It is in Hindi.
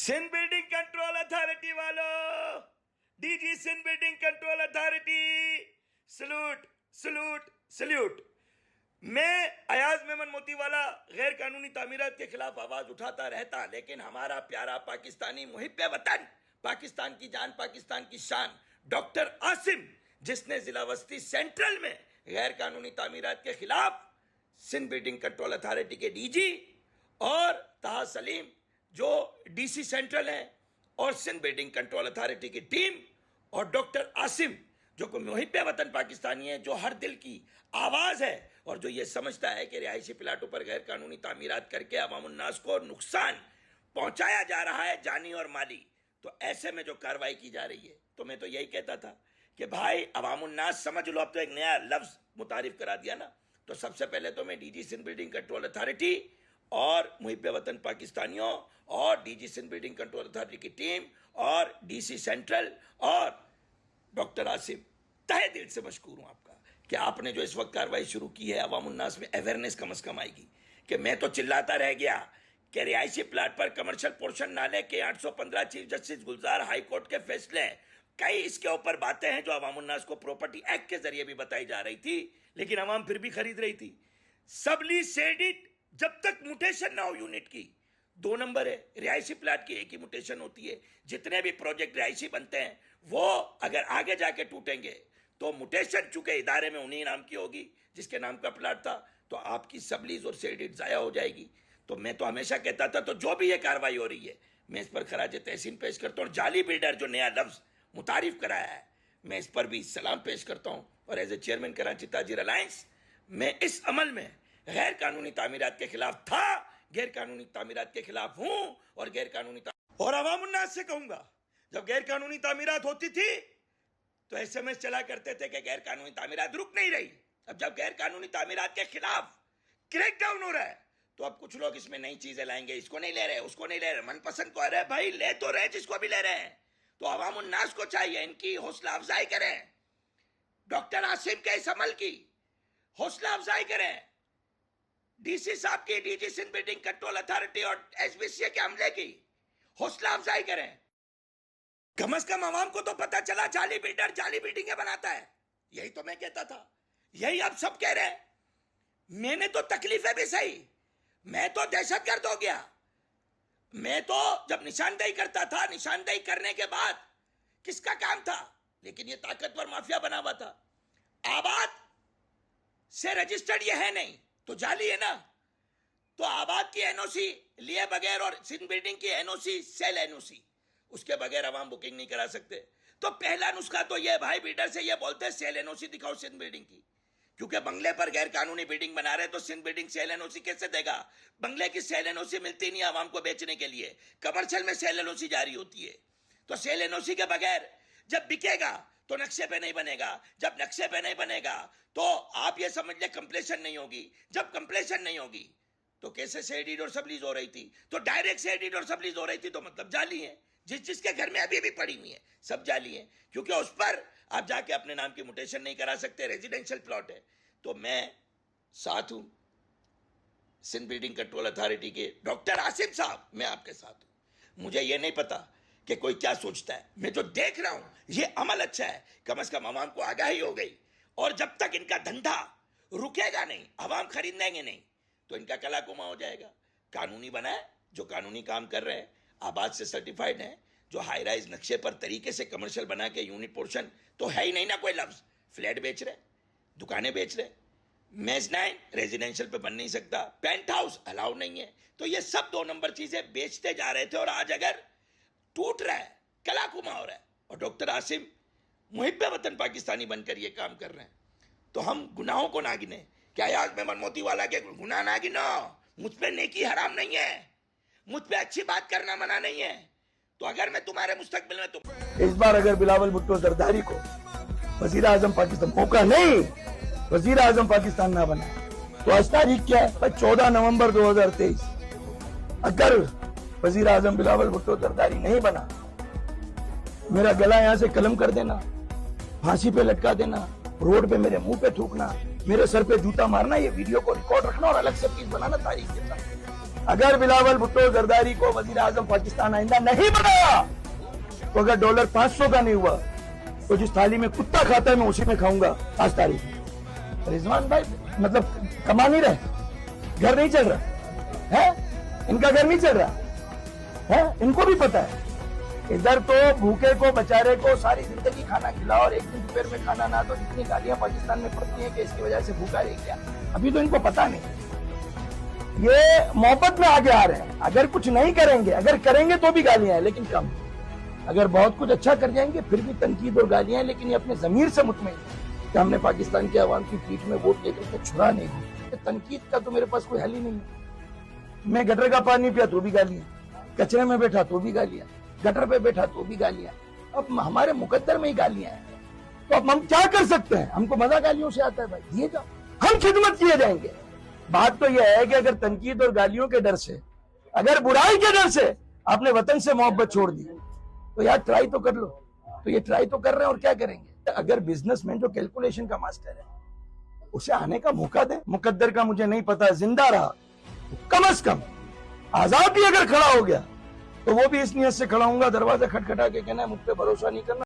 सिंध बिल्डिंग कंट्रोल अथॉरिटी वालों, DG Sindh building control authority, salute salute salute. मैं अयाज मेमन मोतीवाला गैर कानूनी तामीरात के खिलाफ आवाज उठाता रहता, लेकिन हमारा प्यारा पाकिस्तानी मुहिब्बे वतन, पाकिस्तान की जान, पाकिस्तान की शान डॉक्टर आसिम, जिसने जिला वस्ती सेंट्रल में गैर कानूनी तामीरात के खिलाफ सिंध बिल्डिंग कंट्रोल अथॉरिटी के डीजी और ताहा सलीम जो डीसी सेंट्रल है और सिंध बिल्डिंग कंट्रोल अथॉरिटी की टीम और डॉक्टर आसिम जो को मुहिब्बे वतन पाकिस्तानी है, जो हर दिल की आवाज है और जो ये समझता है कि रिहायशी प्लाटों पर गैर कानूनी तामीरात करके अवामुन्नास को नुकसान पहुंचाया जा रहा है, जानी और माली। तो ऐसे में जो कार्रवाई की जा रही है, तो मैं तो यही कहता था कि भाई अवामुन्नास समझ लो, अब तो एक नया लफ्ज मुतारिफ करा दिया ना। तो सबसे पहले तो मैं DG Sindh building control authority और मुहिब्बे वतन पाकिस्तानियों और DG Sindh building control authority की टीम और डीसी सेंट्रल और डॉक्टर आसिम तहे दिल से मशकूर हूं आपका कि आपने जो इस वक्त कार्रवाई शुरू की है, अवामुन्नास में अवेयरनेस कम से कम आएगी। कि मैं तो चिल्लाता रह गया कि रिहायशी प्लाट पर कमर्शियल पोर्शन नाले के 815 चीफ जस्टिस गुलजार हाई कोर्ट के फैसले, कई इसके ऊपर बातें हैं जो अवामुन्नास को प्रॉपर्टी एक्ट के जरिए भी बताई जा रही थी, लेकिन अवाम फिर भी खरीद रही थी। सबली सेडिट जब तक म्यूटेशन ना हो यूनिट की, 2 नंबर है। रिहायशी प्लाट की एक ही म्यूटेशन होती है। जितने भी प्रोजेक्ट रिहायशी बनते हैं वो अगर आगे जाके टूटेंगे तो म्यूटेशन चुके इदारे में उन्हीं नाम की होगी जिसके नाम का प्लाट था, तो आपकी सबलीज और सेडिट जाया हो जाएगी। तो मैं तो हमेशा कहता था, तो जो भी ये कार्रवाई हो रही है मैं इस पर खराज तहसीन पेश करता हूँ। जाली बिल्डर जो नया लफ्ज मुतारिफ कराया है, मैं इस पर भी सलाम पेश करता हूँ। और as a chairman Karachi Tajir Alliance, मैं इस अमल में गैर कानूनी तामीरात के खिलाफ था, गैर कानूनी तामीरात के खिलाफ हूं और गैर कानूनी और अवामुन्नास से कहूंगा, जब गैर कानूनी तामीरात होती थी तो एसएमएस चला करते थे कि गैर कानूनी तामीरात रुक नहीं रही। अब जब गैर कानूनी तामीरात के खिलाफ क्रैकडाउन हो रहा है तो अब कुछ लोग इसमें नई चीजें लाएंगे, इसको नहीं ले रहे, उसको नहीं ले रहे, मनपसंद को आ रहा है। भाई ले तो रहे जिसको भी ले रहे हैं, तो अवामुन्नास को चाहिए इनकी हौसला अफजाई करें, डॉक्टर आसिम के इस अमल की हौसला अफजाई करें, डीसी साहब की, DG Sindh building control authority और एसबीसीए के हमले की हौसला अफजाई करें। कम से कम आवाम को तो पता चला जाली बिल्डर जाली बिल्डिंगें बनाता है। यही तो मैं कहता था, यही अब सब कह रहे हैं। मैंने तो तकलीफें भी सही, मैं तो दहशतगर्द हो गया। मैं तो जब निशानदेही करता था, निशानदेही करने के बाद किसका काम था, लेकिन ये ताकतवर माफिया बना हुआ था। आबाद से रजिस्टर्ड ये है नहीं तो जाली है ना। तो आबाद की एनओसी लिए बगैर और सिंध बिल्डिंग की एनओसी सेल एनओसी, उसके बगैर अवाम बुकिंग नहीं करा सकते। तो पहला नुस्खा तो ये, भाई बिल्डर से ये बोलते सेल एनओसी दिखाओ सिंध बिल्डिंग की, क्योंकि बंगले पर गैर कानूनी बिल्डिंग बना रहे तो सिंध बिल्डिंग सेल एनओसी कैसे देगा? बंगले की सेल एनओसी मिलती नहीं आवाम को बेचने के लिए, कमर्शियल में सेल एनओसी जारी होती है। तो सेल एनओसी के बगैर जब बिकेगा तो नक्शे पे नहीं बनेगा, जब नक्शे पे नहीं बनेगा तो आप ये समझ ले कंप्लेशन नहीं होगी, जब कंप्लेशन नहीं होगी तो कैसे सेडिड और सबलीज हो रही थी? तो डायरेक्ट सेडिड और सबलीज हो रही थी, तो मतलब जाली है। जिसके घर में अभी भी पड़ी हुई है सब जाली है, क्योंकि उस पर आप जाके अपने नाम की म्यूटेशन नहीं करा सकते, रेजिडेंशियल प्लॉट है। तो मैं साथ हूं सिंध बिल्डिंग कंट्रोल अथॉरिटी के डॉक्टर आसिम साहब, मैं आपके साथ हूं। मुझे ये नहीं पता कि कोई क्या सोचता है, मैं जो देख रहा हूं ये अमल अच्छा है, कम से कम आवाम को आगाही हो गई। और जब तक इनका धंधा रुकेगा नहीं, आवाम खरीदेंगे नहीं, तो इनका कला कुमा हो जाएगा। कानूनी बना है, जो कानूनी काम कर रहे हैं, आबाद से सर्टिफाइड है, जो हाई राइज नक्शे पर तरीके से कमर्शियल बना के यूनिट पोर्शन तो है ही नहीं ना कोई लफ्ज, फ्लैट बेच रहे, दुकानें बेच रहे, मेजनाइन रेजिडेंशियल पे बन नहीं सकता, पेंट हाउस अलाउ नहीं है। तो ये सब 2 नंबर चीजें बेचते जा रहे थे और आज अगर टूट रहा है, कला कुमा हो रहा है और डॉक्टर आसिम मुहिब्बे वतन पाकिस्तानी बनकर ये काम कर रहे हैं, तो हम गुनाहों को ना गिने। क्या याद में मोतीवाला के गुनाह ना गिनो? मुझ पे नेकी हराम नहीं है, मुझ पे अच्छी बात करना मना नहीं है। तो अगर मैं तुम्हारे मुस्तकबिल में तुम इस बार अगर बिलावल भुट्टो जरदारी को वजीर आजम पाकिस्तान मौका नहीं, वजीर आजम पाकिस्तान ना बना, तो आज तारीख क्या है? 14 नवंबर 2023। अगर वजीर आजम बिलावल भुट्टो जरदारी नहीं बना, मेरा गला यहाँ से कलम कर देना, फांसी पे लटका देना, रोड पे मेरे मुंह पे थूकना, मेरे सर पे जूता मारना, ये वीडियो को रिकॉर्ड रखना और अलग से चीज बनाना तारीख के साथ। अगर बिलावल भुट्टो जरदारी को वजीर आजम पाकिस्तान आइंदा नहीं बनाया, तो अगर डॉलर 500 का नहीं हुआ, तो जिस थाली में कुत्ता खाता है मैं उसी में खाऊंगा 5 तारीख में। रिजवान भाई मतलब कमा नहीं रहे, घर नहीं चल रहा है, इनका घर नहीं चल रहा है, इनको भी पता है। इधर तो भूखे को बेचारे को सारी जिंदगी खाना खिलाओ और एक दिन दोपहर में खाना ना, तो इतनी गालियां पाकिस्तान में पड़ती हैं कि इसकी वजह से भूखा रह गया। अभी तो इनको पता नहीं, ये मोहब्बत में आगे आ रहे हैं। अगर कुछ नहीं करेंगे, अगर करेंगे तो भी गालियां हैं लेकिन कम, अगर बहुत कुछ अच्छा कर जाएंगे फिर भी तनकीद और गालियां, लेकिन ये अपने जमीर से मुतमईन कि हमने पाकिस्तान की आवाम की पीठ में वोट लेकर के छुरा नहीं दी। तनकीद का तो मेरे पास कोई हल ही नहीं है। मैं गटर का पानी पिया तो भी गालियां, कचरे में बैठा तो भी गालियां, गटर पे बैठा तो भी गालियां। अब हमारे मुकद्दर में ही गालियां हैं, तो अब हम क्या कर सकते हैं? हमको मजा गालियों से आता है भाई, दिए जाओ, हम खिदमत किए जाएंगे। बात तो यह है कि अगर तनकीद और गालियों के डर से, अगर बुराई के डर से आपने वतन से मोहब्बत छोड़ दी, तो यार ट्राई तो कर लो। तो ये ट्राई तो कर रहे हैं और क्या करेंगे? अगर बिजनेसमैन जो कैलकुलेशन का मास्टर है उसे आने का मौका दे। मुकद्दर का मुझे नहीं पता, जिंदा रहा तो कम से कम आजाद भी अगर खड़ा हो गया तो वो भी इस नियत से खड़ा होऊंगा, दरवाजा खटखटा के कहना है मुझ पे भरोसा नहीं करना।